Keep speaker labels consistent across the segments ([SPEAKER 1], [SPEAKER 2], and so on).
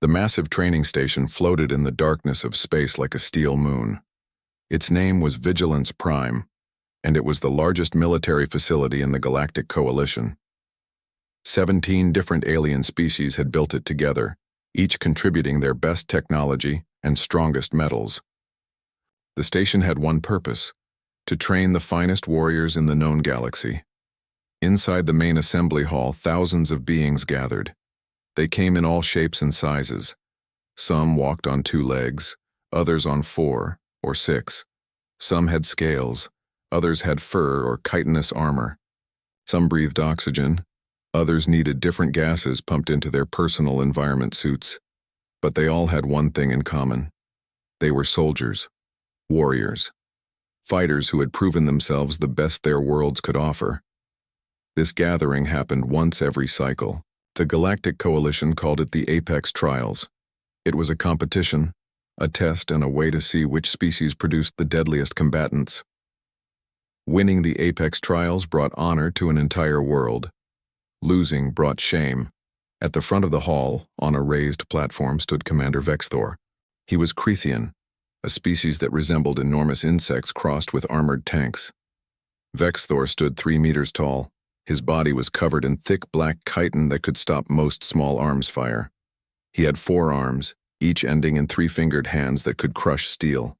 [SPEAKER 1] The massive training station floated in the darkness of space like a steel moon. Its name was Vigilance Prime, and it was the largest military facility in the Galactic Coalition. 17 different alien species had built it together, each contributing their best technology and strongest metals. The station had one purpose: to train the finest warriors in the known galaxy. Inside the main assembly hall, thousands of beings gathered. They came in all shapes and sizes. Some walked on 2 legs, others on 4 or 6. Some had scales, others had fur or chitinous armor. Some breathed oxygen, others needed different gases pumped into their personal environment suits. But they all had one thing in common. They were soldiers, warriors, fighters who had proven themselves the best their worlds could offer. This gathering happened once every cycle. The Galactic Coalition called it the Apex Trials. It was a competition, a test, and a way to see which species produced the deadliest combatants. Winning the Apex Trials brought honor to an entire world. Losing brought shame. At the front of the hall, on a raised platform, stood Commander Vexthor. He was Crethian, a species that resembled enormous insects crossed with armored tanks. Vexthor stood 3 meters tall. His body was covered in thick black chitin that could stop most small arms fire. He had 4 arms, each ending in 3-fingered hands that could crush steel.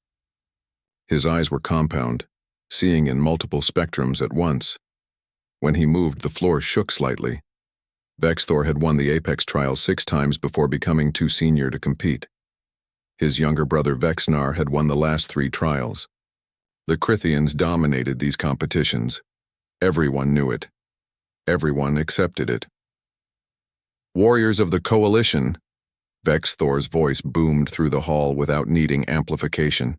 [SPEAKER 1] His eyes were compound, seeing in multiple spectrums at once. When he moved, the floor shook slightly. Vexthor had won the Apex Trials 6 times before becoming too senior to compete. His younger brother Vexnar had won the last 3 trials. The Crithians dominated these competitions. Everyone knew it. Everyone accepted it. "Warriors of the Coalition," Vexthor's voice boomed through the hall without needing amplification.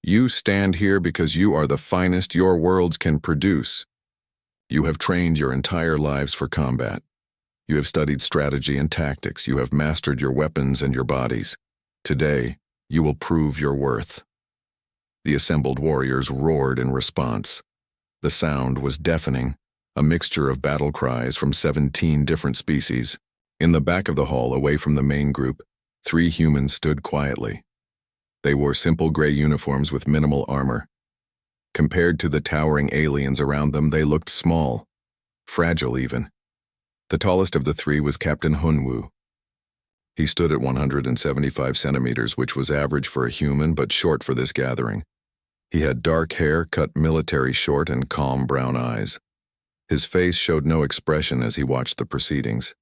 [SPEAKER 1] "You stand here because you are the finest your worlds can produce. You have trained your entire lives for combat. You have studied strategy and tactics. You have mastered your weapons and your bodies. Today, you will prove your worth." The assembled warriors roared in response. The sound was deafening, a mixture of battle cries from 17 different species. In the back of the hall, away from the main group, 3 humans stood quietly. They wore simple gray uniforms with minimal armor. Compared to the towering aliens around them, they looked small, fragile even. The tallest of the 3 was Captain Hunwu. He stood at 175 centimeters, which was average for a human but short for this gathering. He had dark hair, cut military short, and calm brown eyes. His face showed no expression as he watched the proceedings.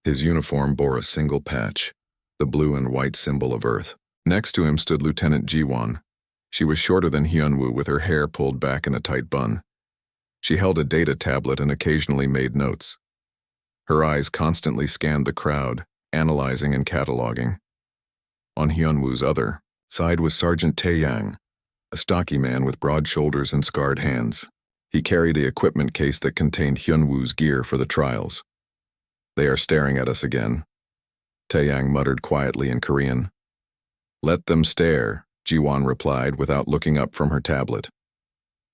[SPEAKER 1] His uniform bore a single patch, the blue and white symbol of Earth. Next to him stood Lieutenant Jiwon. She was shorter than Hyunwoo, with her hair pulled back in a tight bun. She held a data tablet and occasionally made notes. Her eyes constantly scanned the crowd, analyzing and cataloging. On Hyunwoo's other side was Sergeant Taeyang, a stocky man with broad shoulders and scarred hands. He carried the equipment case that contained Hyunwoo's gear for the trials. "They are staring at us again," Taeyang muttered quietly in Korean. "Let them stare," Jiwon replied without looking up from her tablet.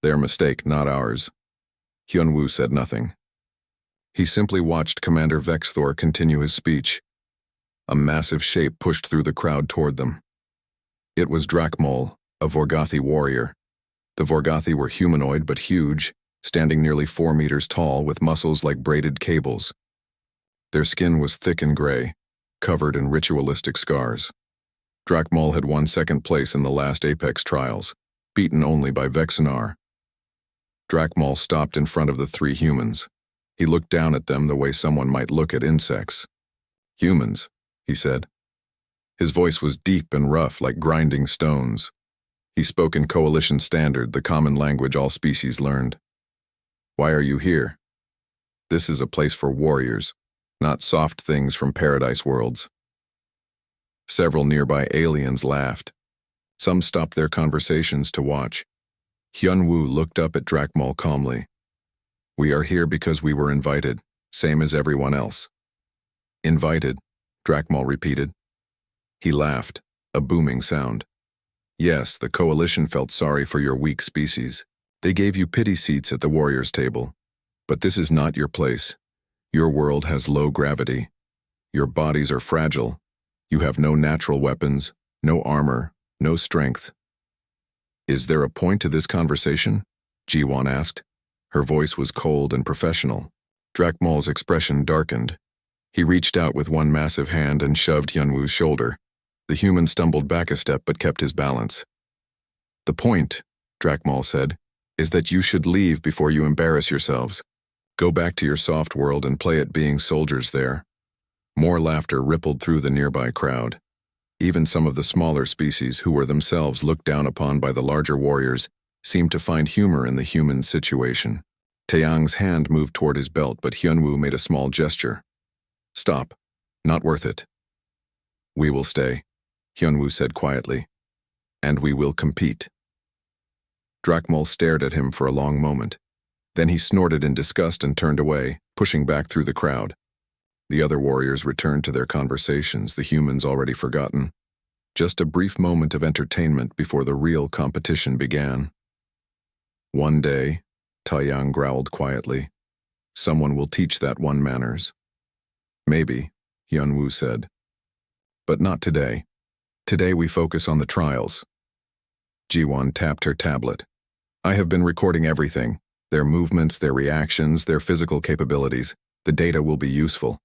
[SPEAKER 1] "Their mistake, not ours." Hyunwoo said nothing. He simply watched Commander Vexthor continue his speech. A massive shape pushed through the crowd toward them. It was Drakmol, a Vorgothi warrior. The Vorgothi were humanoid but huge, standing nearly 4 meters tall with muscles like braided cables. Their skin was thick and gray, covered in ritualistic scars. Drakmol had won 2nd place in the last Apex Trials, beaten only by Vexanar. Drakmol stopped in front of the 3 humans. He looked down at them the way someone might look at insects. "Humans," he said. His voice was deep and rough, like grinding stones. He spoke in Coalition Standard, the common language all species learned. "Why are you here? This is a place for warriors, not soft things from paradise worlds." Several nearby aliens laughed. Some stopped their conversations to watch. Hyunwoo looked up at Drakmol calmly. "We are here because we were invited, same as everyone else." "Invited," Drakmol repeated. He laughed, a booming sound. "Yes, the Coalition felt sorry for your weak species. They gave you pity seats at the warriors' table. But this is not your place. Your world has low gravity. Your bodies are fragile. You have no natural weapons, no armor, no strength. Is there a point to this conversation? Ji-won asked. Her voice was cold and professional. Drakmal's expression darkened. He reached out with one massive hand and shoved Hyunwoo's shoulder. The human stumbled back a step but kept his balance. The point, Drakmal said, is that you should leave before you embarrass yourselves. Go back to your soft world and play at being soldiers there. More laughter rippled through the nearby crowd. Even some of the smaller species who were themselves looked down upon by the larger warriors seemed to find humor in the human situation. Taeyang's hand moved toward his belt, but Hyunwoo made a small gesture. Stop. Not worth it. We will stay, Hyunwoo said quietly. And we will compete. Drakmal stared at him for a long moment. Then he snorted in disgust and turned away, pushing back through the crowd. The other warriors returned to their conversations, the humans already forgotten. Just a brief moment of entertainment before the real competition began. One day, Taeyang growled quietly, someone will teach that one manners. Maybe, Hyunwoo said. But not today. Today we focus on the trials. Ji-won tapped her tablet. I have been recording everything. Their movements, their reactions, their physical capabilities. The data will be useful.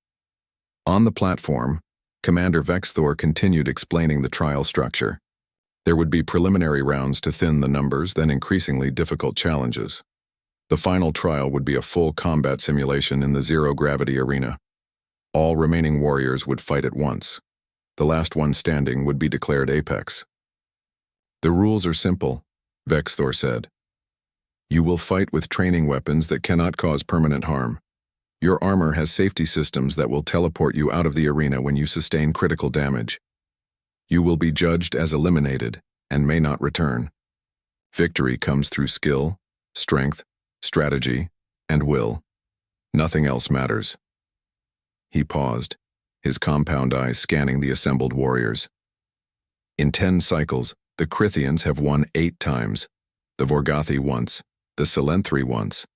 [SPEAKER 1] On the platform, Commander Vexthor continued explaining the trial structure. There would be preliminary rounds to thin the numbers, then increasingly difficult challenges. The final trial would be a full combat simulation in the zero-gravity arena. All remaining warriors would fight at once. The last one standing would be declared apex. The rules are simple, Vexthor said. You will fight with training weapons that cannot cause permanent harm. Your armor has safety systems that will teleport you out of the arena when you sustain critical damage. You will be judged as eliminated and may not return. Victory comes through skill, strength, strategy, and will. Nothing else matters. He paused, his compound eyes scanning the assembled warriors. In 10 cycles, the Krithians have won 8 times, the Vorgothi once, the Selenthri once.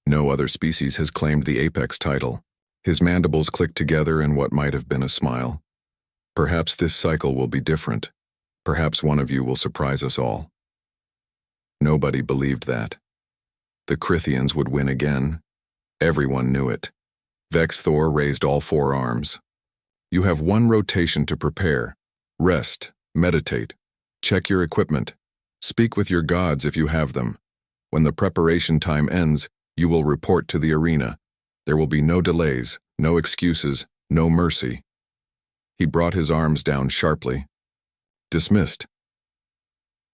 [SPEAKER 1] No other species has claimed the apex title. His mandibles clicked together in what might have been a smile. Perhaps this cycle will be different. Perhaps one of you will surprise us all. Nobody believed that. The Krithians would win again. Everyone knew it. Vexthor raised all 4 arms. You have 1 rotation to prepare. Rest, meditate, check your equipment. Speak with your gods if you have them. When the preparation time ends, you will report to the arena. There will be no delays, no excuses, no mercy. He brought his arms down sharply. Dismissed.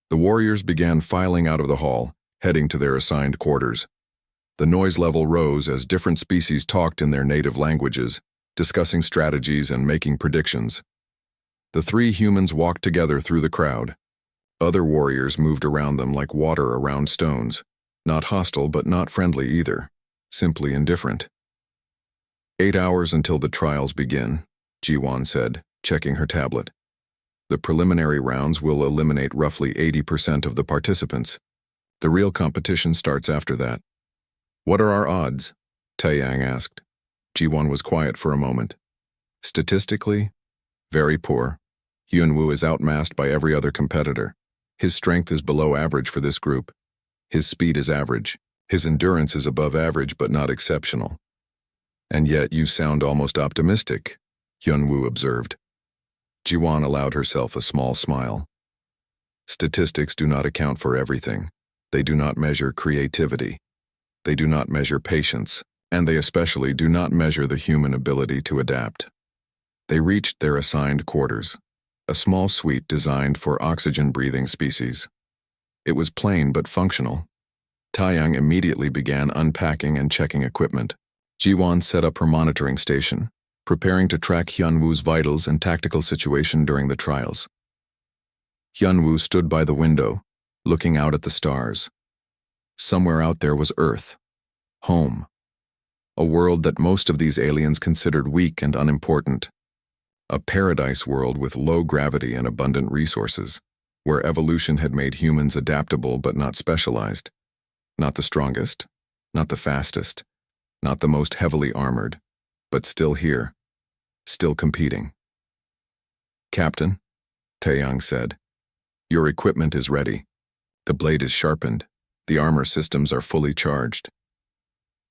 [SPEAKER 1] The warriors began filing out of the hall, heading to their assigned quarters. The noise level rose as different species talked in their native languages, discussing strategies and making predictions. The 3 humans walked together through the crowd. Other warriors moved around them like water around stones. Not hostile, but not friendly either. Simply indifferent. 8 hours until the trials begin, Ji-won said, checking her tablet. The preliminary rounds will eliminate roughly 80% of the participants. The real competition starts after that. What are our odds? Taeyang asked. Ji-won was quiet for a moment. Statistically, very poor. Hyunwoo is outmassed by every other competitor. His strength is below average for this group. His speed is average. His endurance is above average but not exceptional. And yet you sound almost optimistic, Hyunwoo observed. Ji-won allowed herself a small smile. Statistics do not account for everything. They do not measure creativity. They do not measure patience, and they especially do not measure the human ability to adapt. They reached their assigned quarters, a small suite designed for oxygen-breathing species. It was plain but functional. Taeyang immediately began unpacking and checking equipment. Ji-won set up her monitoring station, preparing to track Hyunwoo's vitals and tactical situation during the trials. Hyunwoo stood by the window, looking out at the stars. Somewhere out there was Earth, home, a world that most of these aliens considered weak and unimportant. A paradise world with low gravity and abundant resources, where evolution had made humans adaptable but not specialized. Not the strongest, not the fastest, not the most heavily armored, but still here, still competing. Captain, Taeyang said, your equipment is ready. The blade is sharpened. The armor systems are fully charged.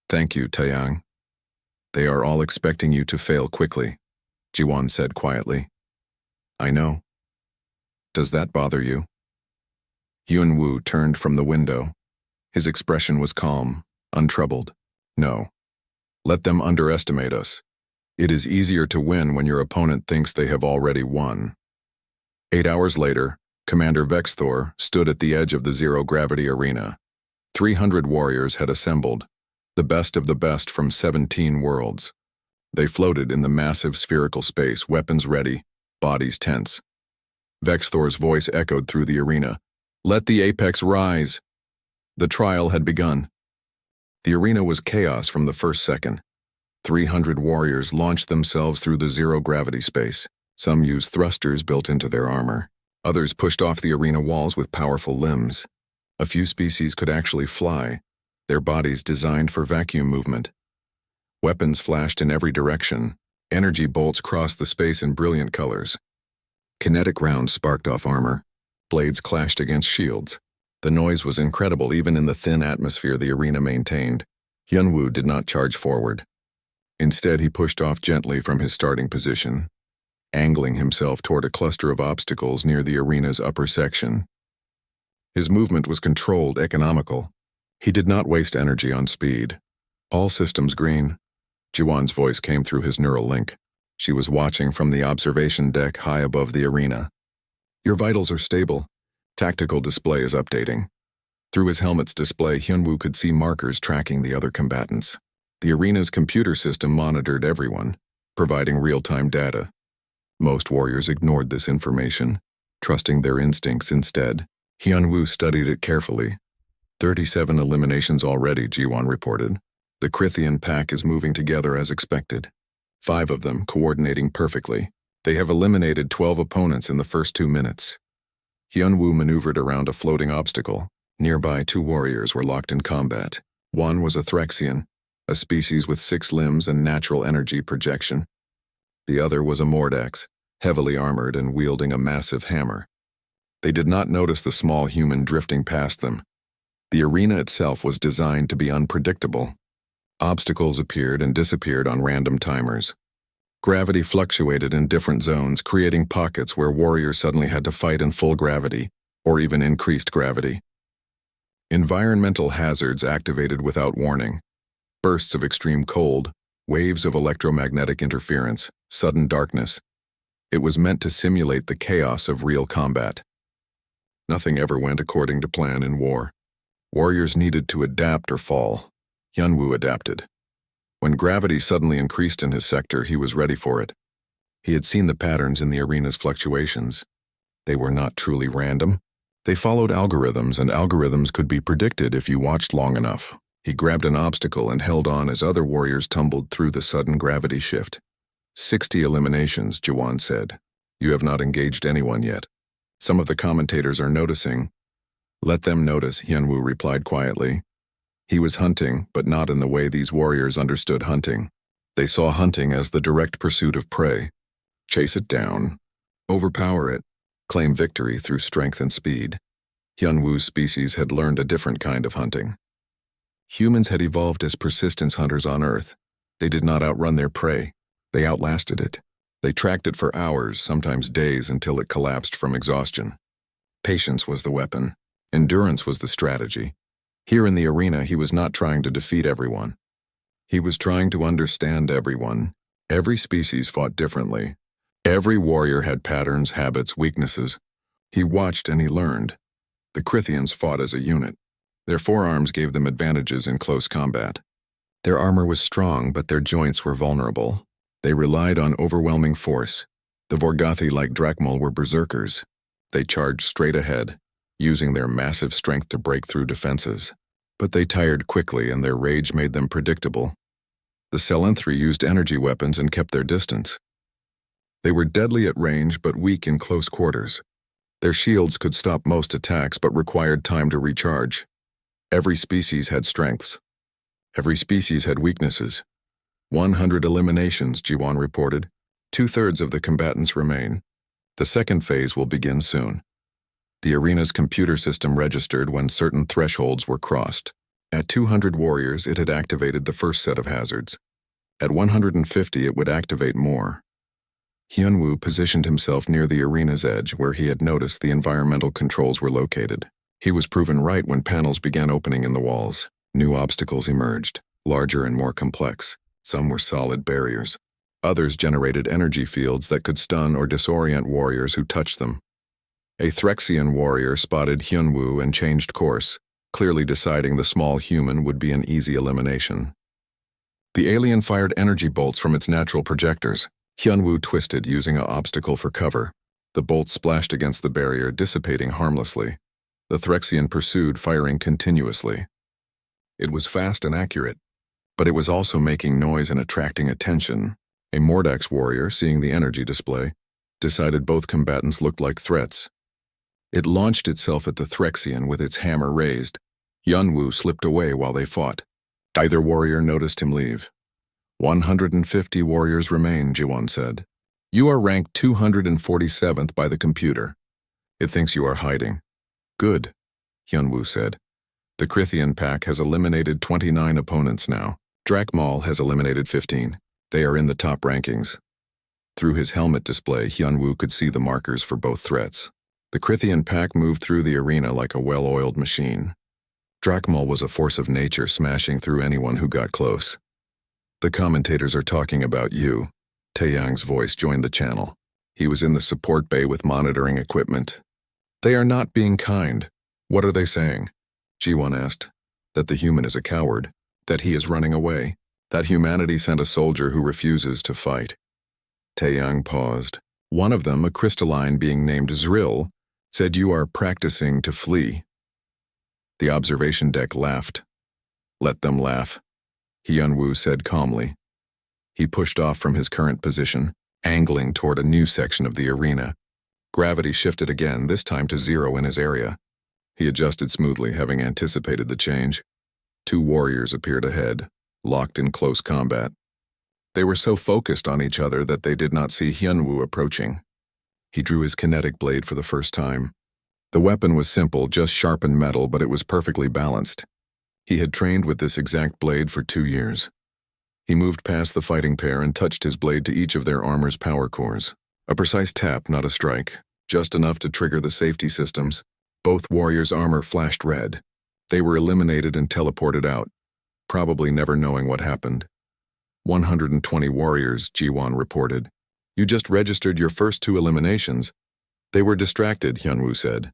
[SPEAKER 1] Thank you, Taeyang. They are all expecting you to fail quickly, Jiwan said quietly. I know. Does that bother you? Yunwu turned from the window. His expression was calm, untroubled. No. Let them underestimate us. It is easier to win when your opponent thinks they have already won. 8 hours later, Commander Vexthor stood at the edge of the zero-gravity arena. 300 warriors had assembled, the best of the best from 17 worlds. They floated in the massive spherical space, weapons ready, bodies tense. Vexthor's voice echoed through the arena. Let the apex rise. The trial had begun. The arena was chaos from the first second. 300 warriors launched themselves through the zero-gravity space. Some used thrusters built into their armor. Others pushed off the arena walls with powerful limbs. A few species could actually fly, their bodies designed for vacuum movement. Weapons flashed in every direction. Energy bolts crossed the space in brilliant colors. Kinetic rounds sparked off armor. Blades clashed against shields. The noise was incredible even in the thin atmosphere the arena maintained. Yunwu did not charge forward. Instead, he pushed off gently from his starting position, angling himself toward a cluster of obstacles near the arena's upper section. His movement was controlled, economical. He did not waste energy on speed. All systems green. Jiwan's voice came through his neural link. She was watching from the observation deck high above the arena. Your vitals are stable. Tactical display is updating. Through his helmet's display, Hyunwoo could see markers tracking the other combatants. The arena's computer system monitored everyone, providing real-time data. Most warriors ignored this information, trusting their instincts instead. Hyunwoo studied it carefully. 37 eliminations already, Jiwan reported. The Krithian pack is moving together as expected. 5 of them coordinating perfectly. They have eliminated 12 opponents in the first 2 minutes. Hyunwoo maneuvered around a floating obstacle. Nearby, 2 warriors were locked in combat. One was a Threxian, a species with 6 limbs and natural energy projection. The other was a Mordax, heavily armored and wielding a massive hammer. They did not notice the small human drifting past them. The arena itself was designed to be unpredictable. Obstacles appeared and disappeared on random timers. Gravity fluctuated in different zones, creating pockets where warriors suddenly had to fight in full gravity, or even increased gravity. Environmental hazards activated without warning. Bursts of extreme cold, waves of electromagnetic interference, sudden darkness. It was meant to simulate the chaos of real combat. Nothing ever went according to plan in war. Warriors needed to adapt or fall. Hyunwoo adapted. When gravity suddenly increased in his sector, he was ready for it. He had seen the patterns in the arena's fluctuations. They were not truly random. They followed algorithms, and algorithms could be predicted if you watched long enough. He grabbed an obstacle and held on as other warriors tumbled through the sudden gravity shift. 60 eliminations, Jiwan said. You have not engaged anyone yet. Some of the commentators are noticing. Let them notice, Hyunwoo replied quietly. He was hunting, but not in the way these warriors understood hunting. They saw hunting as the direct pursuit of prey. Chase it down. Overpower it. Claim victory through strength and speed. Hyunwoo's species had learned a different kind of hunting. Humans had evolved as persistence hunters on Earth. They did not outrun their prey. They outlasted it. They tracked it for hours, sometimes days, until it collapsed from exhaustion. Patience was the weapon. Endurance was the strategy. Here in the arena, he was not trying to defeat everyone. He was trying to understand everyone. Every species fought differently. Every warrior had patterns, habits, weaknesses. He watched and he learned. The Krithians fought as a unit. Their forearms gave them advantages in close combat. Their armor was strong, but their joints were vulnerable. They relied on overwhelming force. The Vorgothi, like Drakmul, were berserkers. They charged straight ahead, using their massive strength to break through defenses. But they tired quickly, and their rage made them predictable. The Selenthri used energy weapons and kept their distance. They were deadly at range but weak in close quarters. Their shields could stop most attacks but required time to recharge. Every species had strengths. Every species had weaknesses. 100 eliminations, Jiwan reported. 2/3 of the combatants remain. The second phase will begin soon. The arena's computer system registered when certain thresholds were crossed. At 200 warriors, it had activated the first set of hazards. At 150, it would activate more. Hyunwoo positioned himself near the arena's edge where he had noticed the environmental controls were located. He was proven right when panels began opening in the walls. New obstacles emerged, larger and more complex. Some were solid barriers. Others generated energy fields that could stun or disorient warriors who touched them. A Threxian warrior spotted Hyunwoo and changed course, clearly deciding the small human would be an easy elimination. The alien fired energy bolts from its natural projectors. Hyunwoo twisted, using an obstacle for cover. The bolts splashed against the barrier, dissipating harmlessly. The Threxian pursued, firing continuously. It was fast and accurate, but it was also making noise and attracting attention. A Mordax warrior, seeing the energy display, decided both combatants looked like threats. It launched itself at the Threxian with its hammer raised. Hyunwoo slipped away while they fought. Either warrior noticed him leave. 150 warriors remain, Jiwon said. You are ranked 247th by the computer. It thinks you are hiding. Good, Hyunwoo said. The Krithian pack has eliminated 29 opponents now. Drakmal has eliminated 15. They are in the top rankings. Through his helmet display, Hyunwoo could see the markers for both threats. The Krithian pack moved through the arena like a well-oiled machine. Drakmal was a force of nature, smashing through anyone who got close. The commentators are talking about you. Taeyang's voice joined the channel. He was in the support bay with monitoring equipment. They are not being kind. What are they saying? Jiwon asked. That the human is a coward. That he is running away. That humanity sent a soldier who refuses to fight. Taeyang paused. One of them, a crystalline being named Zrill, said you are practicing to flee. The observation deck laughed. Let them laugh, Hyunwoo said calmly. He pushed off from his current position, angling toward a new section of the arena. Gravity shifted again, this time to 0 in his area. He adjusted smoothly, having anticipated the change. 2 warriors appeared ahead, locked in close combat. They were so focused on each other that they did not see Hyunwoo approaching. He drew his kinetic blade for the first time. The weapon was simple, just sharpened metal, but it was perfectly balanced. He had trained with this exact blade for 2 years. He moved past the fighting pair and touched his blade to each of their armor's power cores. A precise tap, not a strike, just enough to trigger the safety systems. Both warriors' armor flashed red. They were eliminated and teleported out, probably never knowing what happened. 120 warriors, Jiwon reported. You just registered your first 2 eliminations. They were distracted, Hyunwoo said.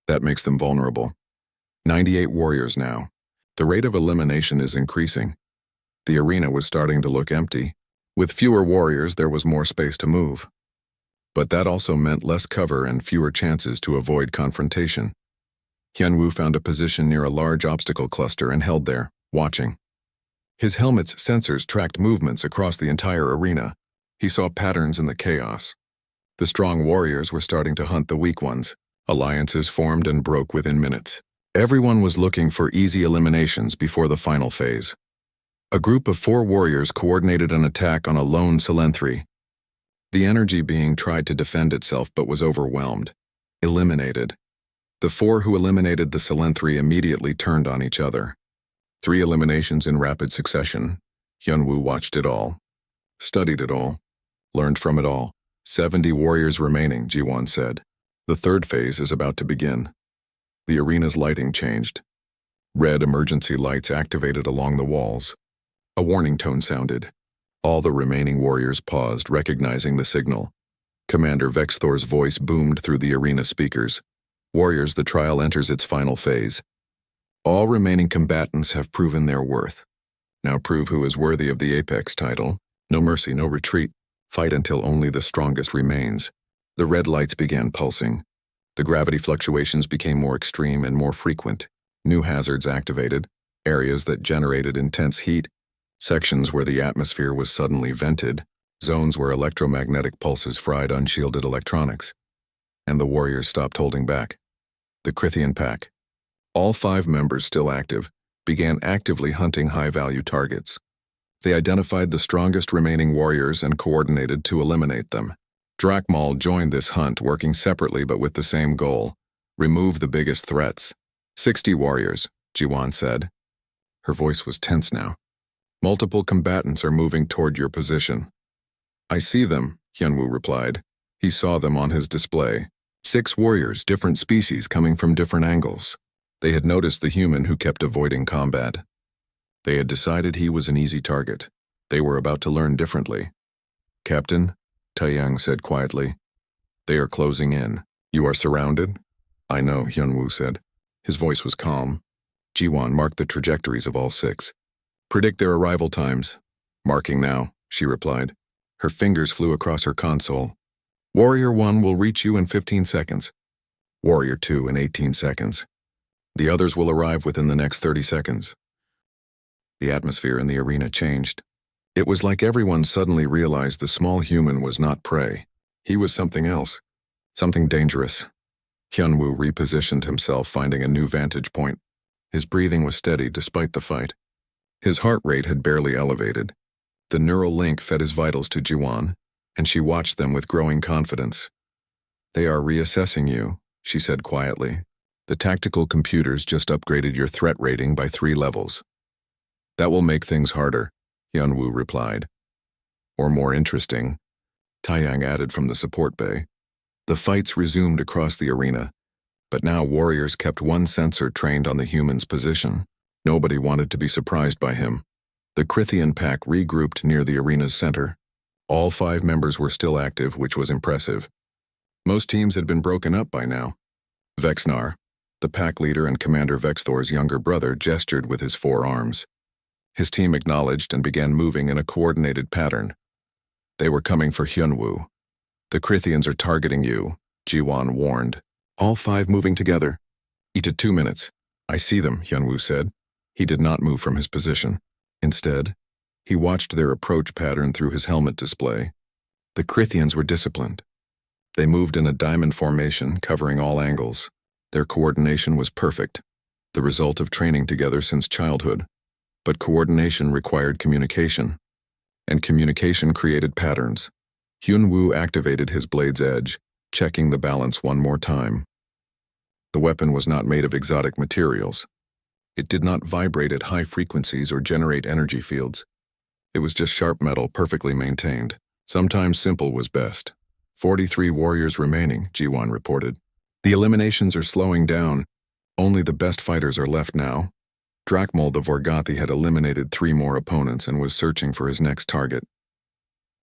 [SPEAKER 1] That makes them vulnerable. 98 warriors now. The rate of elimination is increasing. The arena was starting to look empty. With fewer warriors, there was more space to move. But that also meant less cover and fewer chances to avoid confrontation. Hyunwoo found a position near a large obstacle cluster and held there, watching. His helmet's sensors tracked movements across the entire arena. He saw patterns in the chaos. The strong warriors were starting to hunt the weak ones. Alliances formed and broke within minutes. Everyone was looking for easy eliminations before the final phase. A group of 4 warriors coordinated an attack on a lone Salenthri. The energy being tried to defend itself but was overwhelmed. Eliminated. The 4 who eliminated the Salenthri immediately turned on each other. 3 eliminations in rapid succession. Hyunwoo watched it all. Studied it all. Learned from it all. 70 warriors remaining, Jiwon said. The third phase is about to begin. The arena's lighting changed. Red emergency lights activated along the walls. A warning tone sounded. All the remaining warriors paused, recognizing the signal. Commander Vexthor's voice boomed through the arena speakers. Warriors, the trial enters its final phase. All remaining combatants have proven their worth. Now prove who is worthy of the Apex title. No mercy, no retreat. Fight until only the strongest remains. The red lights began pulsing. The gravity fluctuations became more extreme and more frequent. New hazards activated, areas that generated intense heat, sections where the atmosphere was suddenly vented, zones where electromagnetic pulses fried unshielded electronics. And the warriors stopped holding back. The Krithian pack, all 5 members still active, began actively hunting high-value targets. They identified the strongest remaining warriors and coordinated to eliminate them. Drakmal joined this hunt, working separately but with the same goal: remove the biggest threats. 60 warriors, Jiwan said. Her voice was tense now. Multiple combatants are moving toward your position. I see them, Hyunwoo replied. He saw them on his display. 6 warriors, different species coming from different angles. They had noticed the human who kept avoiding combat. They had decided he was an easy target. They were about to learn differently. Captain, Taeyang said quietly. They are closing in. You are surrounded? I know, Hyunwoo said. His voice was calm. Jiwan marked the trajectories of all 6. Predict their arrival times. Marking now, she replied. Her fingers flew across her console. Warrior 1 will reach you in 15 seconds. Warrior 2 in 18 seconds. The others will arrive within the next 30 seconds. The atmosphere in the arena changed. It was like everyone suddenly realized the small human was not prey. He was something else. Something dangerous. Hyunwoo repositioned himself, finding a new vantage point. His breathing was steady despite the fight. His heart rate had barely elevated. The neural link fed his vitals to Jiwan, and she watched them with growing confidence. They are reassessing you, she said quietly. The tactical computers just upgraded your threat rating by 3 levels. That will make things harder, Hyunwoo replied. Or more interesting, Taeyang added from the support bay. The fights resumed across the arena, but now warriors kept one sensor trained on the human's position. Nobody wanted to be surprised by him. The Krithian pack regrouped near the arena's center. All 5 members were still active, which was impressive. Most teams had been broken up by now. Vexnar, the pack leader and Commander Vexthor's younger brother, gestured with his 4 arms. His team acknowledged and began moving in a coordinated pattern. They were coming for Hyunwoo. The Krithians are targeting you, Jiwan warned. All 5 moving together. Eat at 2 minutes. I see them, Hyunwoo said. He did not move from his position. Instead, he watched their approach pattern through his helmet display. The Krithians were disciplined. They moved in a diamond formation, covering all angles. Their coordination was perfect, the result of training together since childhood. But coordination required communication, and communication created patterns. Hyunwoo activated his blade's edge, checking the balance one more time. The weapon was not made of exotic materials. It did not vibrate at high frequencies or generate energy fields. It was just sharp metal, perfectly maintained. Sometimes simple was best. 43 warriors remaining, Jiwan reported. The eliminations are slowing down. Only the best fighters are left now. Drakmal the Vorgothi had eliminated 3 more opponents and was searching for his next target.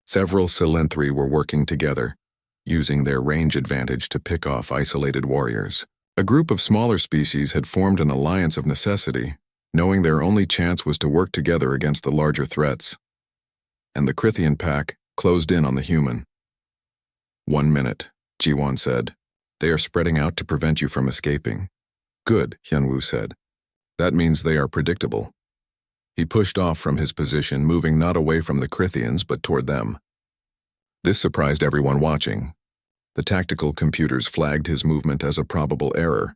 [SPEAKER 1] Several Silenthri were working together, using their range advantage to pick off isolated warriors. A group of smaller species had formed an alliance of necessity, knowing their only chance was to work together against the larger threats. And the Krithian pack closed in on the human. 1 minute, Jiwan said. They are spreading out to prevent you from escaping. Good, Hyunwoo said. That means they are predictable. He pushed off from his position, moving not away from the Krithians but toward them. This surprised everyone watching. The tactical computers flagged his movement as a probable error.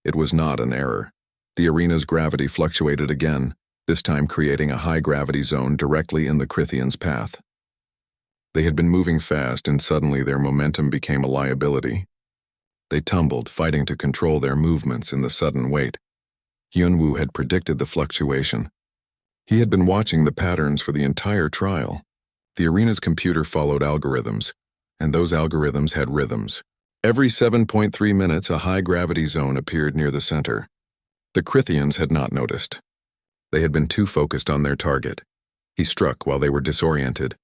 [SPEAKER 1] It was not an error. The arena's gravity fluctuated again, this time creating a high-gravity zone directly in the Krithians' path. They had been moving fast, and suddenly their momentum became a liability. They tumbled, fighting to control their movements in the sudden weight. Hyunwoo had predicted the fluctuation. He had been watching the patterns for the entire trial. The arena's computer followed algorithms, and those algorithms had rhythms. Every 7.3 minutes, a high-gravity zone appeared near the center. The Krithians had not noticed. They had been too focused on their target. He struck while they were disoriented.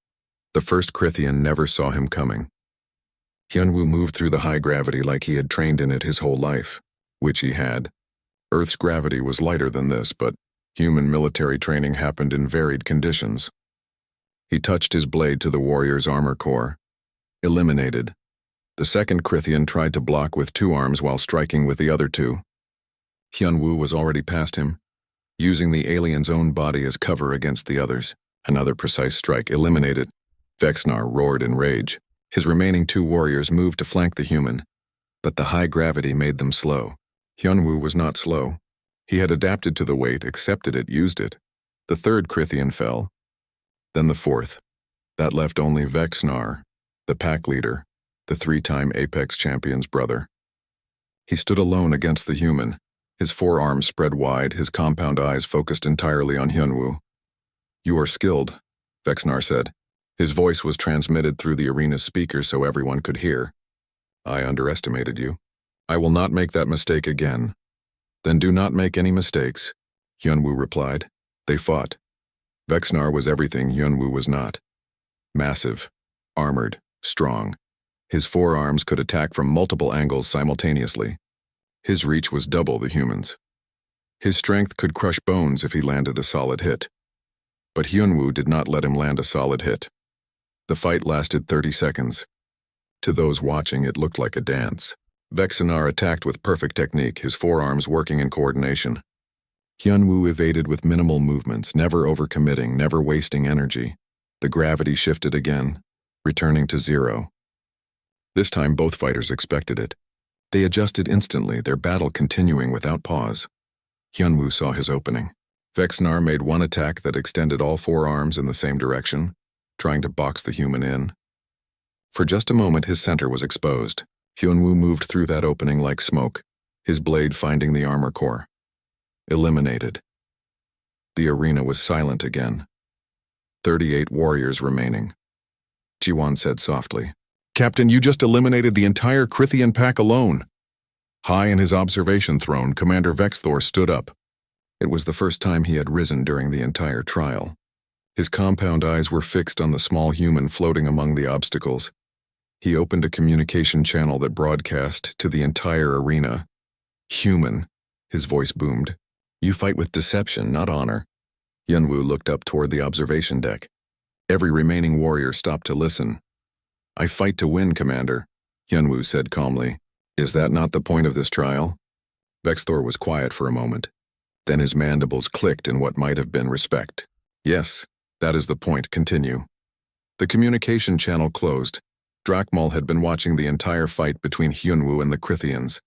[SPEAKER 1] The first Krithian never saw him coming. Hyunwoo moved through the high gravity like he had trained in it his whole life, which he had. Earth's gravity was lighter than this, but human military training happened in varied conditions. He touched his blade to the warrior's armor core. Eliminated. The second Krithian tried to block with 2 arms while striking with the other 2. Hyunwoo was already past him, using the alien's own body as cover against the others. Another precise strike eliminated. Vexnar roared in rage. His remaining 2 warriors moved to flank the human, but the high gravity made them slow. Hyunwoo was not slow. He had adapted to the weight, accepted it, used it. The third Krithian fell. Then the fourth. That left only Vexnar, the pack leader, the three-time Apex champion's brother. He stood alone against the human, his forearms spread wide, his compound eyes focused entirely on Hyunwoo. "You are skilled," Vexnar said. His voice was transmitted through the arena's speakers so everyone could hear. "I underestimated you. I will not make that mistake again." "Then do not make any mistakes," Hyunwoo replied. They fought. Vexnar was everything Hyunwoo was not. Massive, armored, strong. His forearms could attack from multiple angles simultaneously. His reach was double the human's. His strength could crush bones if he landed a solid hit. But Hyunwoo did not let him land a solid hit. The fight lasted 30 seconds. To those watching, it looked like a dance. Vexnar attacked with perfect technique, his forearms working in coordination. Hyunwoo evaded with minimal movements, never overcommitting, never wasting energy. The gravity shifted again, returning to zero. This time both fighters expected it. They adjusted instantly, their battle continuing without pause. Hyunwoo saw his opening. Vexnar made one attack that extended all four arms in the same direction, trying to box the human in. For just a moment his center was exposed. Hyunwoo moved through that opening like smoke, his blade finding the armor core. Eliminated. The arena was silent again. 38 warriors remaining. Jiwon said softly, "Captain, you just eliminated the entire Krithian pack alone." High in his observation throne, Commander Vexthor stood up. It was the first time he had risen during the entire trial. His compound eyes were fixed on the small human floating among the obstacles. He opened a communication channel that broadcast to the entire arena. "Human," his voice boomed. "You fight with deception, not honor." Hyunwoo looked up toward the observation deck. Every remaining warrior stopped to listen. "I fight to win, Commander," Hyunwoo said calmly. "Is that not the point of this trial?" Vexthor was quiet for a moment. Then his mandibles clicked in what might have been respect. "Yes, that is the point. Continue." The communication channel closed. Drakmal had been watching the entire fight between Hyunwoo and the Krithians.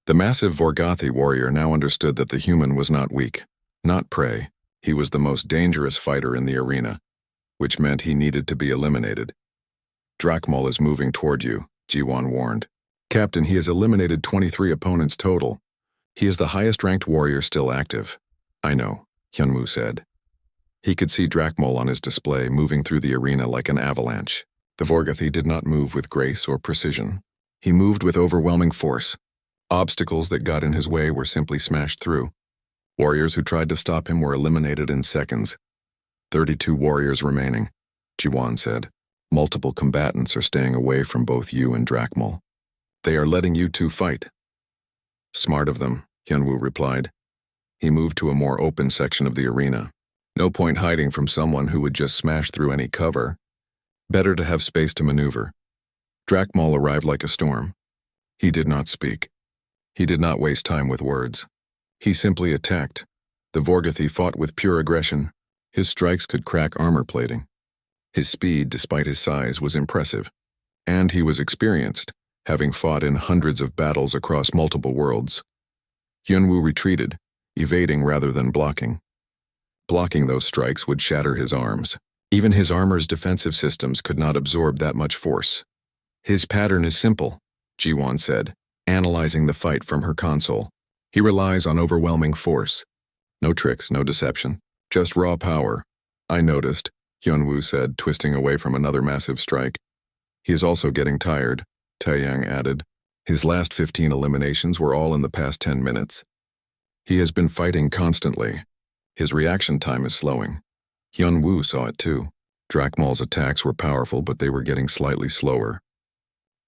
[SPEAKER 1] The massive Vorgothi warrior now understood that the human was not weak, not prey. He was the most dangerous fighter in the arena, which meant he needed to be eliminated. "Drakmal is moving toward you," Jiwon warned. "Captain, he has eliminated 23 opponents total. He is the highest-ranked warrior still active." "I know," Hyunwoo said. He could see Drakmal on his display, moving through the arena like an avalanche. The Vorgothi did not move with grace or precision. He moved with overwhelming force. Obstacles that got in his way were simply smashed through. Warriors who tried to stop him were eliminated in seconds. 32 warriors remaining, Jiwon said. "Multiple combatants are staying away from both you and Drakmal. They are letting you two fight." "Smart of them," Hyunwoo replied. He moved to a more open section of the arena. No point hiding from someone who would just smash through any cover. Better to have space to maneuver. Drakmal arrived like a storm. He did not speak. He did not waste time with words. He simply attacked. The Vorgothi fought with pure aggression. His strikes could crack armor plating. His speed, despite his size, was impressive. And he was experienced, having fought in hundreds of battles across multiple worlds. Hyunwoo retreated, evading rather than blocking. Blocking those strikes would shatter his arms. Even his armor's defensive systems could not absorb that much force. "His pattern is simple," Jiwon said, analyzing the fight from her console. "He relies on overwhelming force. No tricks, no deception, just raw power." "I noticed," Hyunwoo said, twisting away from another massive strike. "He is also getting tired," Taeyang added. "His last 15 eliminations were all in the past 10 minutes. He has been fighting constantly. His reaction time is slowing." Hyunwoo saw it too. Drakmal's attacks were powerful, but they were getting slightly slower.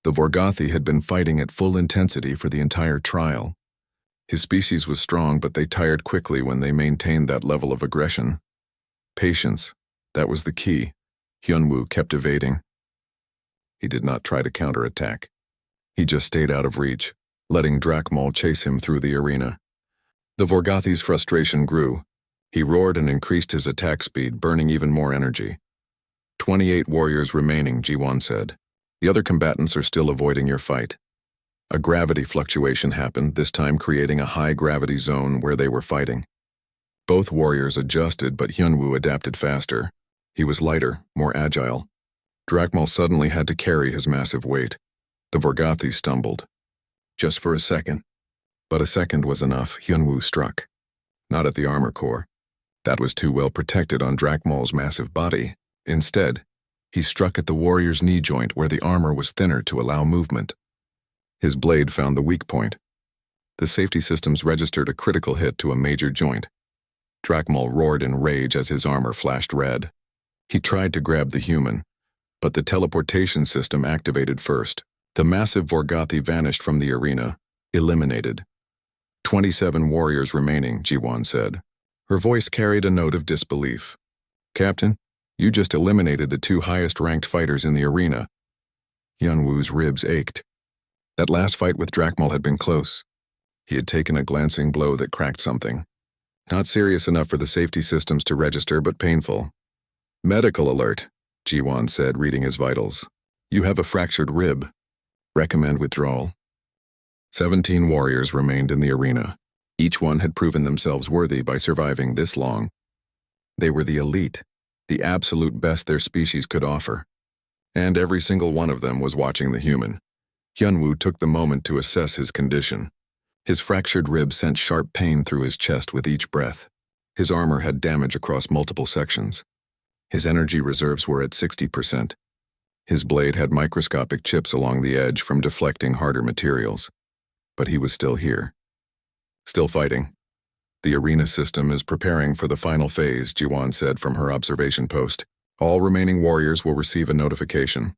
[SPEAKER 1] The Vorgothi had been fighting at full intensity for the entire trial. His species was strong, but they tired quickly when they maintained that level of aggression. Patience, that was the key. Hyunwoo kept evading. He did not try to counterattack. He just stayed out of reach, letting Drakmal chase him through the arena. The Vorgothi's frustration grew. He roared and increased his attack speed, burning even more energy. 28 warriors remaining, Jiwon said. "The other combatants are still avoiding your fight." A gravity fluctuation happened, this time creating a high-gravity zone where they were fighting. Both warriors adjusted, but Hyunwoo adapted faster. He was lighter, more agile. Drakmal suddenly had to carry his massive weight. The Vorgothi stumbled. Just for a second. But a second was enough. Hyunwoo struck. Not at the armor core. That was too well protected on Drakmal's massive body. Instead, he struck at the warrior's knee joint where the armor was thinner to allow movement. His blade found the weak point. The safety systems registered a critical hit to a major joint. Drakmal roared in rage as his armor flashed red. He tried to grab the human, but the teleportation system activated first. The massive Vorgothi vanished from the arena, eliminated. 27 warriors remaining, Jiwon said. Her voice carried a note of disbelief. Captain, you just eliminated the 2 highest-ranked fighters in the arena. Hyunwoo's ribs ached. That last fight with Drakmal had been close. He had taken a glancing blow that cracked something. Not serious enough for the safety systems to register, but painful. Medical alert, Jiwon said, reading his vitals. You have a fractured rib. Recommend withdrawal. 17 warriors remained in the arena. Each one had proven themselves worthy by surviving this long. They were the elite, the absolute best their species could offer. And every single one of them was watching the human. Hyunwoo took the moment to assess his condition. His fractured rib sent sharp pain through his chest with each breath. His armor had damage across multiple sections. His energy reserves were at 60%. His blade had microscopic chips along the edge from deflecting harder materials. But he was still here. Still fighting. The arena system is preparing for the final phase, Jiwon said from her observation post. All remaining warriors will receive a notification.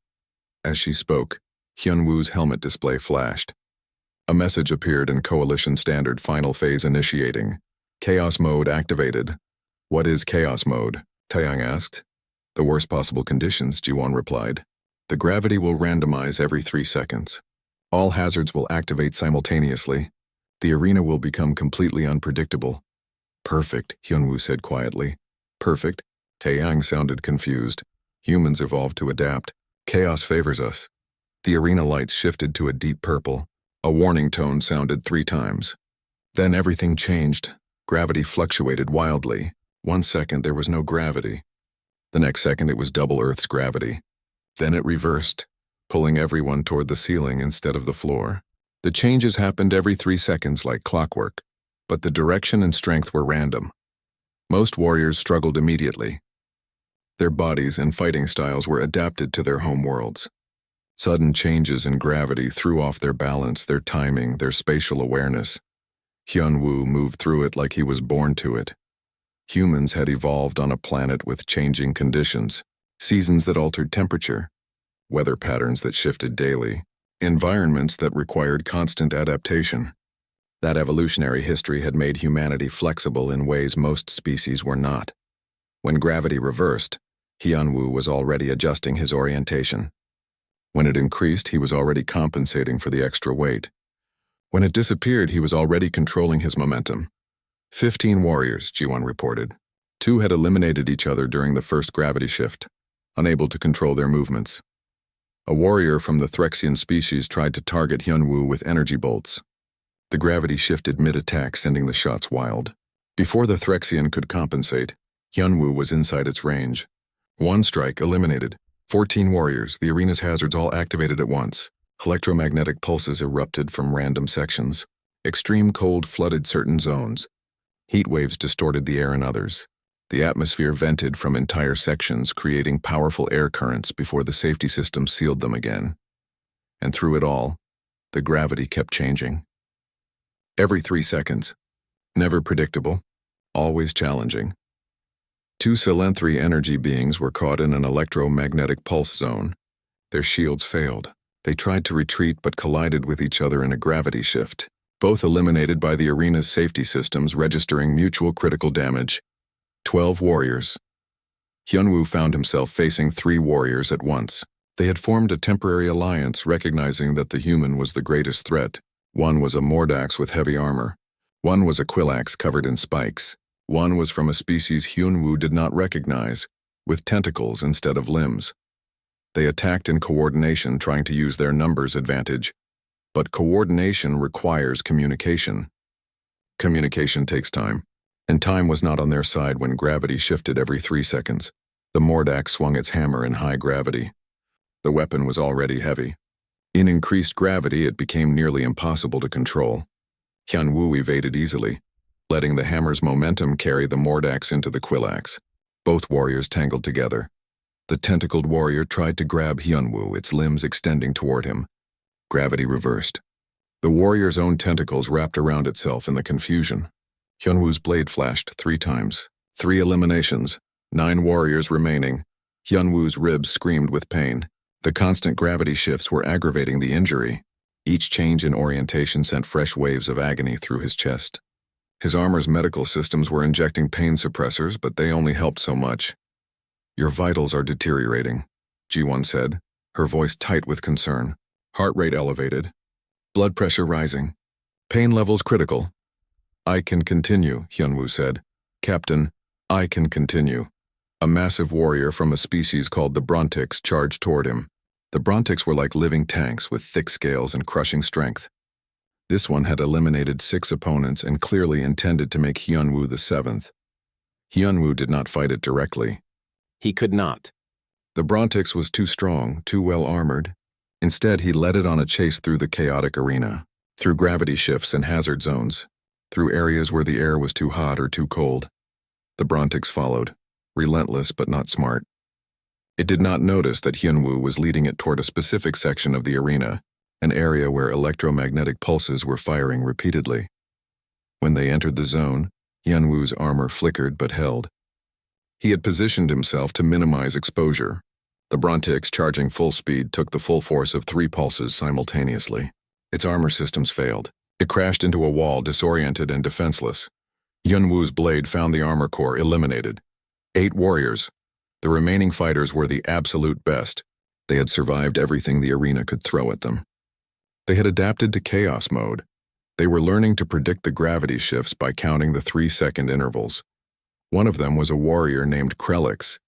[SPEAKER 1] As she spoke, Hyunwoo's helmet display flashed. A message appeared in Coalition Standard Final Phase initiating. Chaos Mode activated. What is Chaos Mode? Taeyang asked. The worst possible conditions, Jiwon replied. The gravity will randomize every 3 seconds. All hazards will activate simultaneously. The arena will become completely unpredictable. Perfect, Hyunwoo said quietly. Perfect? Taeyang sounded confused. Humans evolved to adapt. Chaos favors us. The arena lights shifted to a deep purple. A warning tone sounded 3 times. Then everything changed. Gravity fluctuated wildly. 1 second there was no gravity. The next second it was double Earth's gravity. Then it reversed, pulling everyone toward the ceiling instead of the floor. The changes happened every 3 seconds like clockwork, but the direction and strength were random. Most warriors struggled immediately. Their bodies and fighting styles were adapted to their home worlds. Sudden changes in gravity threw off their balance, their timing, their spatial awareness. Hyunwoo moved through it like he was born to it. Humans had evolved on a planet with changing conditions, seasons that altered temperature, weather patterns that shifted daily, environments that required constant adaptation. That evolutionary history had made humanity flexible in ways most species were not. When gravity reversed, Hyunwoo was already adjusting his orientation. When it increased, he was already compensating for the extra weight. When it disappeared, he was already controlling his momentum. 15 warriors, Jiwon reported. 2 had eliminated each other during the first gravity shift, unable to control their movements. A warrior from the Threxian species tried to target Hyunwoo with energy bolts. The gravity shifted mid-attack, sending the shots wild. Before the Threxian could compensate, Hyunwoo was inside its range. 1 strike eliminated. 14 warriors, the arena's hazards all activated at once. Electromagnetic pulses erupted from random sections. Extreme cold flooded certain zones. Heat waves distorted the air in others. The atmosphere vented from entire sections, creating powerful air currents before the safety system sealed them again. And through it all, the gravity kept changing. Every 3 seconds. Never predictable. Always challenging. 2 Selenthri energy beings were caught in an electromagnetic pulse zone. Their shields failed. They tried to retreat but collided with each other in a gravity shift. Both eliminated by the arena's safety systems, registering mutual critical damage. 12 warriors. Hyunwoo found himself facing 3 warriors at once. They had formed a temporary alliance, recognizing that the human was the greatest threat. One was a Mordax with heavy armor. One was a Quillax covered in spikes. One was from a species Hyunwoo did not recognize, with tentacles instead of limbs. They attacked in coordination, trying to use their numbers advantage. But coordination requires communication. Communication takes time, and time was not on their side when gravity shifted every 3 seconds. The Mordax swung its hammer in high gravity. The weapon was already heavy. In increased gravity, it became nearly impossible to control. Hyunwoo evaded easily, letting the hammer's momentum carry the Mordax into the Quillax. Both warriors tangled together. The tentacled warrior tried to grab Hyunwoo, its limbs extending toward him. Gravity reversed. The warrior's own tentacles wrapped around itself in the confusion. Hyunwoo's blade flashed 3 times. 3 eliminations. 9 warriors remaining. Hyunwoo's ribs screamed with pain. The constant gravity shifts were aggravating the injury. Each change in orientation sent fresh waves of agony through his chest. His armor's medical systems were injecting pain suppressors, but they only helped so much. "Your vitals are deteriorating," Ji-won said, her voice tight with concern. Heart rate elevated. Blood pressure rising. Pain levels critical. "I can continue," Hyunwoo said. "Captain, I can continue." A massive warrior from a species called the Brontics charged toward him. The Brontics were like living tanks with thick scales and crushing strength. This one had eliminated 6 opponents and clearly intended to make Hyunwoo the 7th. Hyunwoo did not fight it directly.
[SPEAKER 2] He could not.
[SPEAKER 1] The Brontics was too strong, too well armored. Instead, he led it on a chase through the chaotic arena, through gravity shifts and hazard zones, through areas where the air was too hot or too cold. The Brontics followed, relentless but not smart. It did not notice that Hyunwoo was leading it toward a specific section of the arena, an area where electromagnetic pulses were firing repeatedly. When they entered the zone, Hyunwoo's armor flickered but held. He had positioned himself to minimize exposure. The Brontics, charging full speed, took the full force of 3 pulses simultaneously. Its armor systems failed. It crashed into a wall, disoriented and defenseless. Hyunwoo's blade found the armor core, eliminated. 8 warriors. The remaining fighters were the absolute best. They had survived everything the arena could throw at them. They had adapted to chaos mode. They were learning to predict the gravity shifts by counting the 3-second intervals. One of them was a warrior named Krelix.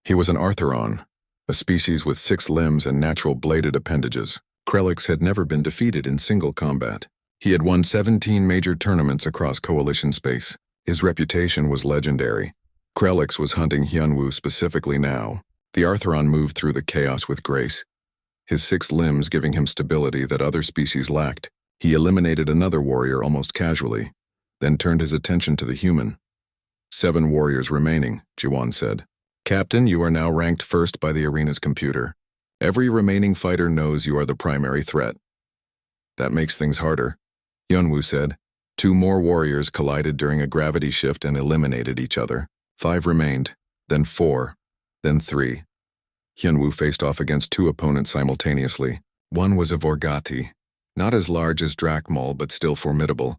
[SPEAKER 1] He was an Artheron, a species with 6 limbs and natural bladed appendages. Krelix had never been defeated in single combat. He had won 17 major tournaments across Coalition space. His reputation was legendary. Krelix was hunting Hyunwoo specifically now. The Artheron moved through the chaos with grace, his 6 limbs giving him stability that other species lacked. He eliminated another warrior almost casually, then turned his attention to the human. 7 warriors remaining, Ji-won said. "Captain, you are now ranked first by the arena's computer. Every remaining fighter knows you are the primary threat." "That makes things harder," Hyunwoo said. 2 more warriors collided during a gravity shift and eliminated each other. 5 remained, then 4, then 3. Hyunwoo faced off against 2 opponents simultaneously. One was a Vorgati, not as large as Dracmol but still formidable.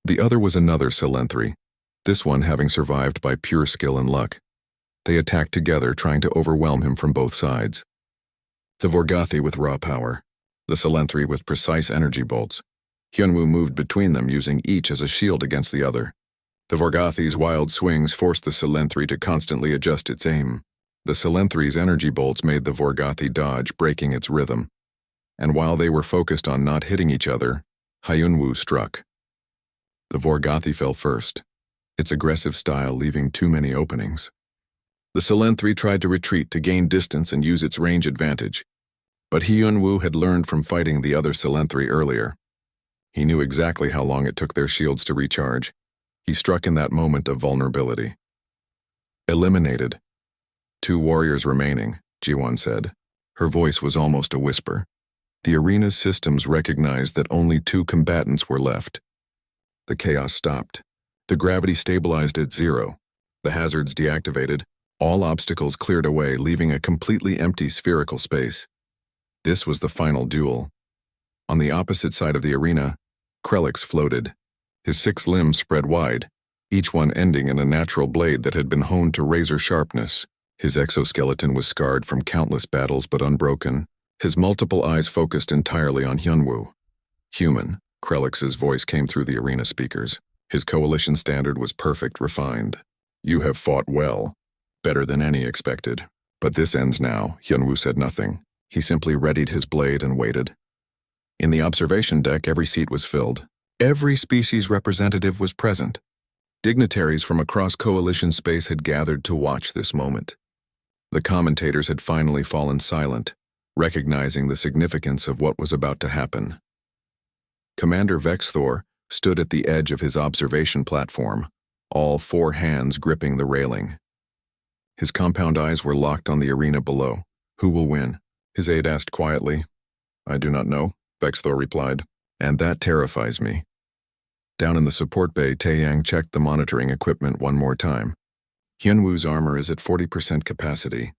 [SPEAKER 1] The other was another Salenthri, this one having survived by pure skill and luck. They attacked together, trying to overwhelm him from both sides. The Vorgati with raw power, the Salenthri with precise energy bolts. Hyunwoo moved between them, using each as a shield against the other. The Vorgathi's wild swings forced the Salenthri to constantly adjust its aim. The Salenthri's energy bolts made the Vorgathi dodge, breaking its rhythm. And while they were focused on not hitting each other, Hyunwoo struck. The Vorgathi fell first, its aggressive style leaving too many openings. The Salenthri tried to retreat to gain distance and use its range advantage. But Hyunwoo had learned from fighting the other Salenthri earlier. He knew exactly how long it took their shields to recharge. He struck in that moment of vulnerability. "Eliminated. 2 warriors remaining," Ji-won said. Her voice was almost a whisper. The arena's systems recognized that only 2 combatants were left. The chaos stopped. The gravity stabilized at 0. The hazards deactivated. All obstacles cleared away, leaving a completely empty spherical space. This was the final duel. On the opposite side of the arena, Krelix floated. His 6 limbs spread wide, each one ending in a natural blade that had been honed to razor sharpness. His exoskeleton was scarred from countless battles but unbroken. His multiple eyes focused entirely on Hyunwoo. "Human," Krelix's voice came through the arena speakers. His coalition standard was perfect, refined. "You have fought well, better than any expected. But this ends now." Hyunwoo said nothing. He simply readied his blade and waited. In the observation deck, every seat was filled. Every species representative was present. Dignitaries from across Coalition space had gathered to watch this moment. The commentators had finally fallen silent. recognizing the significance of what was about to happen. Commander Vexthor stood at the edge of his observation platform, all four hands gripping the railing. His compound eyes were locked on the arena below. Who will win? His aide asked quietly. I do not know, Vexthor replied, and that terrifies me. Down in the support bay, Taeyang checked the monitoring equipment one more time. Hyunwoo's armor is at 40% capacity.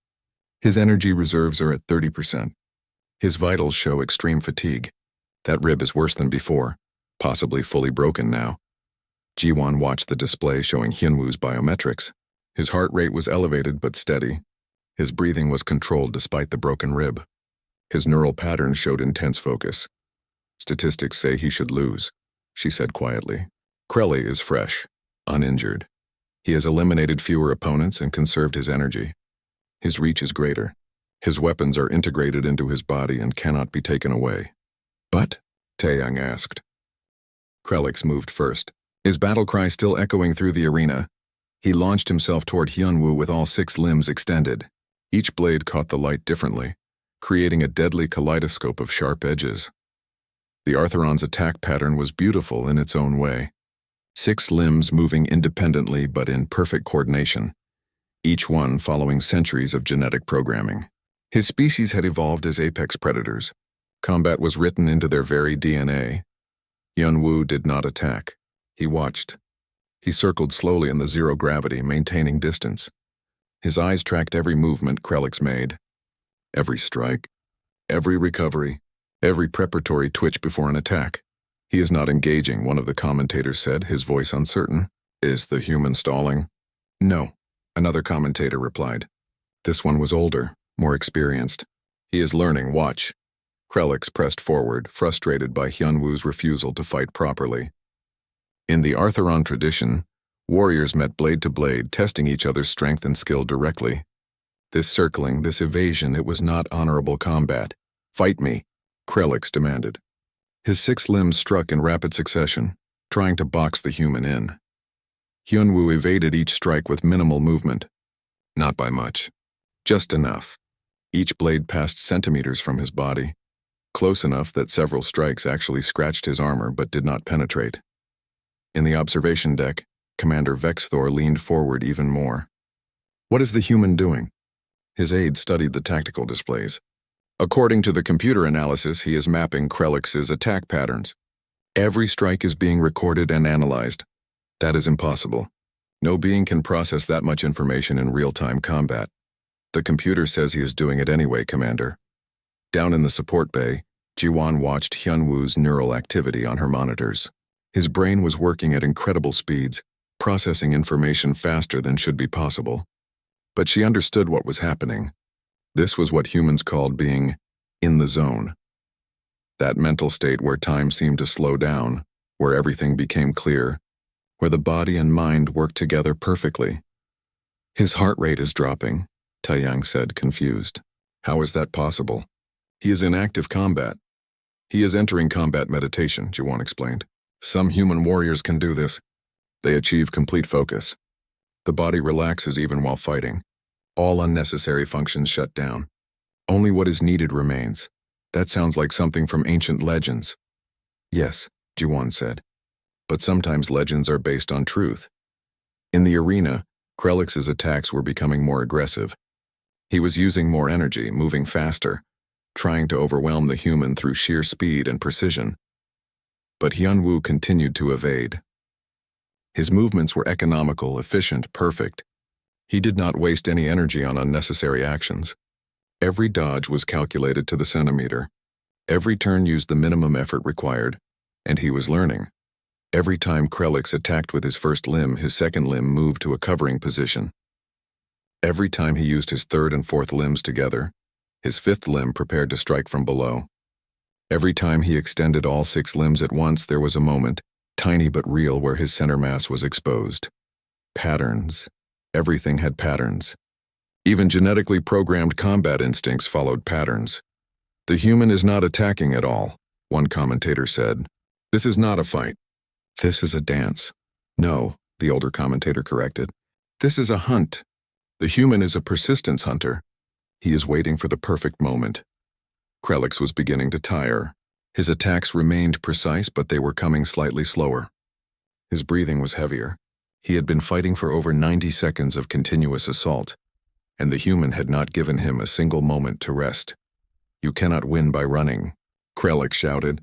[SPEAKER 1] His energy reserves are at 30%. His vitals show extreme fatigue. That rib is worse than before, possibly fully broken now. Jiwon watched the display showing Hyunwoo's biometrics. His heart rate was elevated but steady. His breathing was controlled despite the broken rib. His neural patterns showed intense focus. Statistics say he should lose, she said quietly. Krelly is fresh, uninjured. He has eliminated fewer opponents and conserved his energy. His reach is greater. His weapons are integrated into his body and cannot be taken away. But? Taeyang asked. Krellix moved first, his battle cry still echoing through the arena. He launched himself toward Hyunwoo with all 6 limbs extended. Each blade caught the light differently, creating a deadly kaleidoscope of sharp edges. The Artheron's attack pattern was beautiful in its own way. 6 limbs moving independently but in perfect coordination, each one following centuries of genetic programming. His species had evolved as apex predators. Combat was written into their very DNA. Hyunwoo did not attack. He watched. He circled slowly in the zero gravity, maintaining distance. His eyes tracked every movement Krellix made. Every strike, every recovery, every preparatory twitch before an attack. He is not engaging, one of the commentators said, his voice uncertain. Is the human stalling? No, another commentator replied. This one was older, more experienced. He is learning, watch. Krellix pressed forward, frustrated by Hyunwoo's refusal to fight properly. In the Artheron tradition, warriors met blade to blade, testing each other's strength and skill directly. This circling, this evasion, it was not honorable combat. Fight me, Krellix demanded. His 6 limbs struck in rapid succession, trying to box the human in. Hyunwoo evaded each strike with minimal movement. Not by much. Just enough. Each blade passed centimeters from his body, close enough that several strikes actually scratched his armor but did not penetrate. In the observation deck, Commander Vexthor leaned forward even more. What is the human doing? His aide studied the tactical displays. According to the computer analysis, he is mapping Krellix's attack patterns. Every strike is being recorded and analyzed. That is impossible. No being can process that much information in real-time combat. The computer says he is doing it anyway, Commander. Down in the support bay, Jiwon watched Hyunwoo's neural activity on her monitors. His brain was working at incredible speeds, processing information faster than should be possible. But she understood what was happening. This was what humans called being in the zone. That mental state where time seemed to slow down, where everything became clear, where the body and mind worked together perfectly. His heart rate is dropping, Taeyang said, confused. How is that possible? He is in active combat. He is entering combat meditation, Jiwon explained. Some human warriors can do this. They achieve complete focus. The body relaxes even while fighting. All unnecessary functions shut down. Only what is needed remains. That sounds like something from ancient legends. Yes, Jiwon said. But sometimes legends are based on truth. In the arena, Krellix's attacks were becoming more aggressive. He was using more energy, moving faster, trying to overwhelm the human through sheer speed and precision. But Hyunwoo continued to evade. His movements were economical, efficient, perfect. He did not waste any energy on unnecessary actions. Every dodge was calculated to the centimeter. Every turn used the minimum effort required, and he was learning. Every time Krellix attacked with his first limb, his second limb moved to a covering position. Every time he used his third and fourth limbs together, his fifth limb prepared to strike from below. Every time he extended all 6 limbs at once, there was a moment, tiny but real, where his center mass was exposed. Patterns. Everything had patterns. Even genetically programmed combat instincts followed patterns. The human is not attacking at all, one commentator said. This is not a fight. This is a dance. No, the older commentator corrected. This is a hunt. The human is a persistence hunter. He is waiting for the perfect moment. Krelix was beginning to tire. His attacks remained precise, but they were coming slightly slower. His breathing was heavier. He had been fighting for over 90 seconds of continuous assault, and the human had not given him a single moment to rest. "You cannot win by running," Krelix shouted.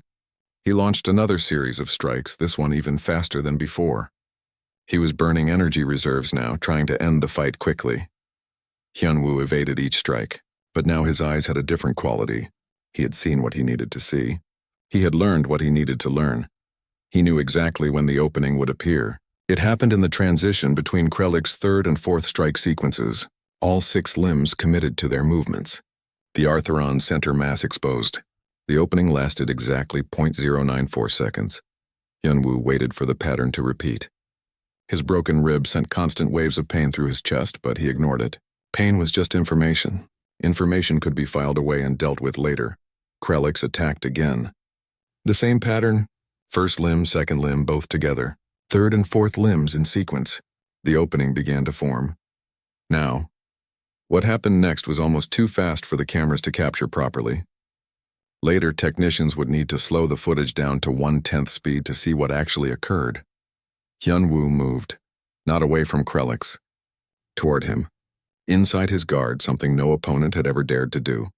[SPEAKER 1] He launched another series of strikes, this one even faster than before. He was burning energy reserves now, trying to end the fight quickly. Hyunwoo evaded each strike, but now his eyes had a different quality. He had seen what he needed to see. He had learned what he needed to learn. He knew exactly when the opening would appear. It happened in the transition between Krelix's third and fourth strike sequences. All 6 limbs committed to their movements. The Artheron's center mass exposed. The opening lasted exactly 0.094 seconds. Hyunwoo waited for the pattern to repeat. His broken rib sent constant waves of pain through his chest, but he ignored it. Pain was just information. Information could be filed away and dealt with later. Krelix attacked again. The same pattern, first limb, second limb, both together. Third and fourth limbs in sequence. The opening began to form. Now, what happened next was almost too fast for the cameras to capture properly. Later, technicians would need to slow the footage down to 1/10 speed to see what actually occurred. Hyunwoo moved, not away from Krelix, toward him. Inside his guard, something no opponent had ever dared to do.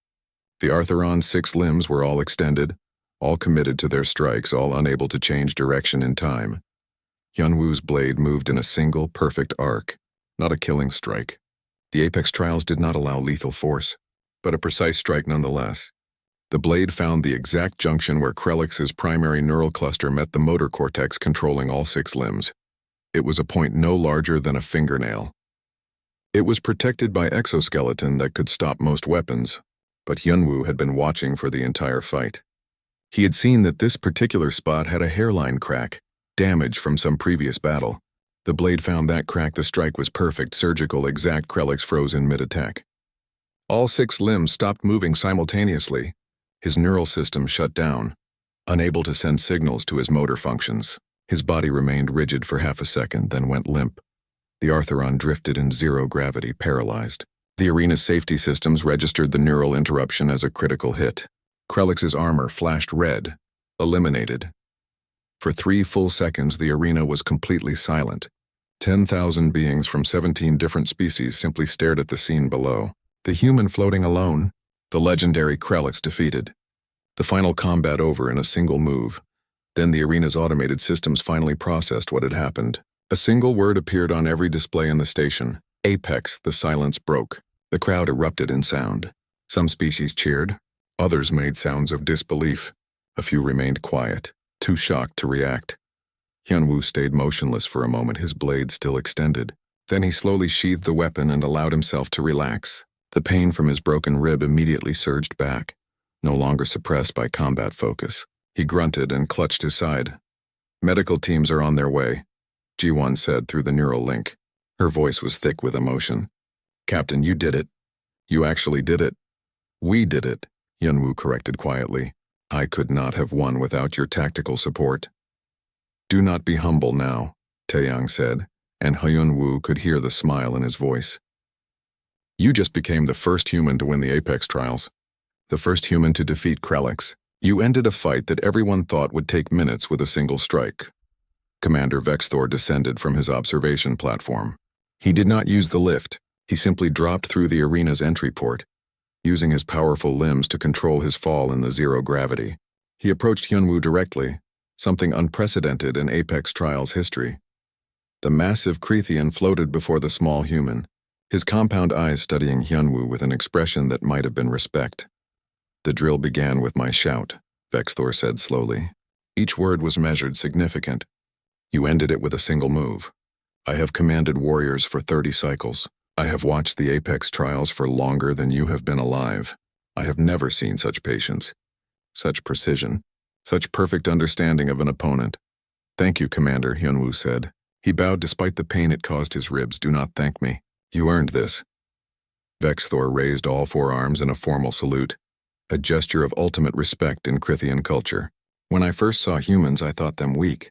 [SPEAKER 1] The Artheron's 6 limbs were all extended, all committed to their strikes, all unable to change direction in time. Hyunwoo's blade moved in a single, perfect arc, not a killing strike. The Apex trials did not allow lethal force, but a precise strike nonetheless. The blade found the exact junction where Krelix's primary neural cluster met the motor cortex controlling all 6 limbs. It was a point no larger than a fingernail. It was protected by exoskeleton that could stop most weapons, but Hyunwoo had been watching for the entire fight. He had seen that this particular spot had a hairline crack, damage from some previous battle. The blade found that crack. The strike was perfect, surgical, exact. Krelix froze in mid-attack. All 6 limbs stopped moving simultaneously. His neural system shut down, unable to send signals to his motor functions. His body remained rigid for half a second, then went limp. The Artheron drifted in zero gravity, paralyzed. The arena's safety systems registered the neural interruption as a critical hit. Krelix's armor flashed red, eliminated. For 3 full seconds, the arena was completely silent. 10,000 beings from 17 different species simply stared at the scene below. The human floating alone, the legendary Krelix defeated. The final combat over in a single move. Then the arena's automated systems finally processed what had happened. A single word appeared on every display in the station. Apex. The silence broke. The crowd erupted in sound. Some species cheered. Others made sounds of disbelief. A few remained quiet, too shocked to react. Hyunwoo stayed motionless for a moment, his blade still extended. Then he slowly sheathed the weapon and allowed himself to relax. The pain from his broken rib immediately surged back, no longer suppressed by combat focus. He grunted and clutched his side. "Medical teams are on their way," Ji-won said through the neural link. Her voice was thick with emotion. "Captain, you did it. You actually did it." "We did it," Hyunwoo corrected quietly. "I could not have won without your tactical support." "Do not be humble now," Taeyang said, and Hyunwoo could hear the smile in his voice. "You just became the first human to win the Apex trials. The first human to defeat Krelix. You ended a fight that everyone thought would take minutes with a single strike." Commander Vexthor descended from his observation platform. He did not use the lift. He simply dropped through the arena's entry port, using his powerful limbs to control his fall in the zero gravity. He approached Hyunwoo directly, something unprecedented in Apex Trials history. The massive Krethian floated before the small human, his compound eyes studying Hyunwoo with an expression that might have been respect. "The drill began with my shout," Vexthor said slowly. Each word was measured, significant. "You ended it with a single move. I have commanded warriors for 30 cycles. I have watched the Apex trials for longer than you have been alive. I have never seen such patience, such precision, such perfect understanding of an opponent." "Thank you, Commander," Hyunwoo said. He bowed despite the pain it caused his ribs. "Do not thank me. You earned this." Vexthor raised all 4 arms in a formal salute, a gesture of ultimate respect in Krithian culture. "When I first saw humans, I thought them weak.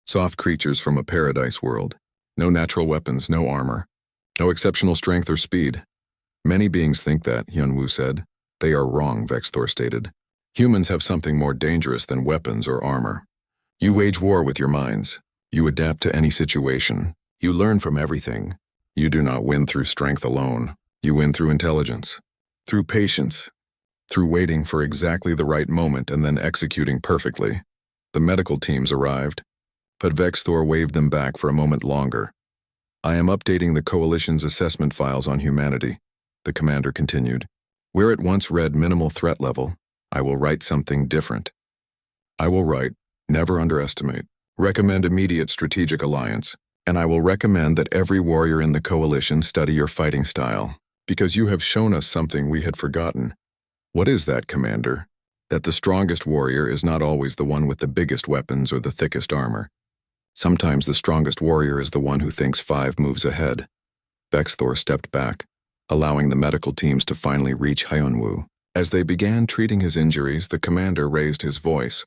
[SPEAKER 1] Soft creatures from a paradise world. No natural weapons, no armor. No exceptional strength or speed. Many beings think that," Hyunwoo said. They are wrong, Vexthor stated. Humans have something more dangerous than weapons or armor. You wage war with your minds. You adapt to any situation. You learn from everything. You do not win through strength alone. You win through intelligence, through patience, through waiting for exactly the right moment and then executing perfectly. The medical teams arrived, but Vexthor waved them back for a moment longer. I am updating the Coalition's assessment files on humanity, the commander continued. Where it once read minimal threat level, I will write something different. I will write, never underestimate, recommend immediate strategic alliance, and I will recommend that every warrior in the Coalition study your fighting style, because you have shown us something we had forgotten. What is that, Commander? That the strongest warrior is not always the one with the biggest weapons or the thickest armor. Sometimes the strongest warrior is the one who thinks 5 moves ahead. Vexthor stepped back, allowing the medical teams to finally reach Hyunwoo. As they began treating his injuries, the commander raised his voice.